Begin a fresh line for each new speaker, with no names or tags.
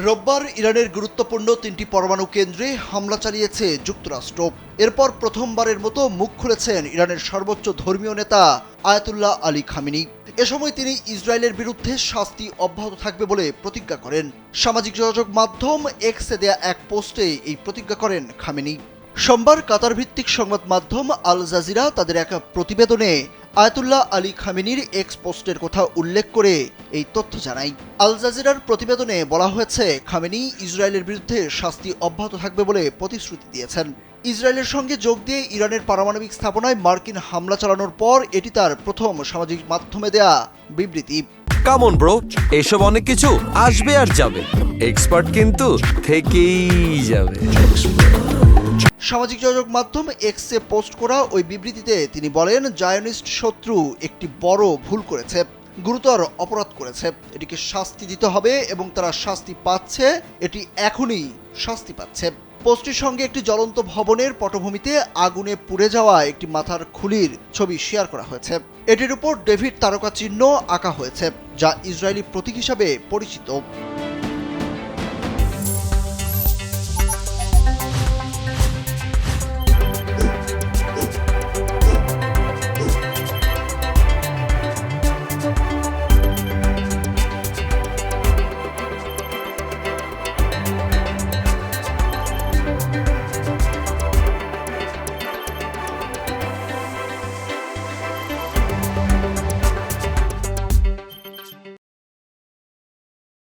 রোববার ইরানের গুরুত্বপূর্ণ ৩টি পরমাণু কেন্দ্রে হামলা চালিয়েছে যুক্তরাষ্ট্র। এরপর প্রথমবারের মতো মুখ খুলেছেন ইরানের সর্বোচ্চ ধর্মীয় নেতা আয়াতুল্লাহ আলী খামেনি। এ সময় তিনি ইসরায়েলের বিরুদ্ধে শাস্তি অব্যাহত থাকবে বলে প্রতিজ্ঞা করেন। সামাজিক যোগাযোগ মাধ্যম এক্সে দেয়া এক পোস্টে এই প্রতিজ্ঞা করেন খামেনি। সোমবার কাতার ভিত্তিক সংবাদ মাধ্যম আল জাজিরা তাদের এক প্রতিবেদনে আয়াতুল্লাহ আলী খামেনির এক্স পোস্টের কথা উল্লেখ করে এই তথ্য জানায়। আল জাজিরার প্রতিবেদনে বলা হয়েছে, খামেনি ইসরায়েলের বিরুদ্ধে শাস্তি অব্যাহত থাকবে বলে প্রতিশ্রুতি দিয়েছেন। ইসরায়েলের সঙ্গে যোগ দিয়ে ইরানের পারমাণবিক স্থাপনায় মার্কিন হামলা চালানোর পর এটি তার প্রথম সামাজিক মাধ্যমে দেয়া বিবৃতি।
কামন ব্রো, এসব অনেক কিছু আসবে আর যাবে, এক্সপার্ট কিন্তু থেকেই যাবে।
সামাজিক যোগাযোগ মাধ্যম এক্সে পোস্ট করা ওই বিবৃতিতে তিনি বলেন, জায়নিস্ট শত্রু একটি বড় ভুল করেছে, গুরুতর অপরাধ করেছে, এটিকে শাস্তি দিতে হবে এবং তারা শাস্তি পাচ্ছে, এটি এখনই শাস্তি পাচ্ছে। পোস্টটির সঙ্গে একটি জ্বলন্ত ভবনের পটভূমিতে আগুনে পুড়ে যাওয়া একটি মাথার খুলির ছবি শেয়ার করা হয়েছে। এটির উপর ডেভিড তারকা চিহ্ন আঁকা হয়েছে, যা ইসরায়েলি প্রতীক হিসাবে পরিচিত।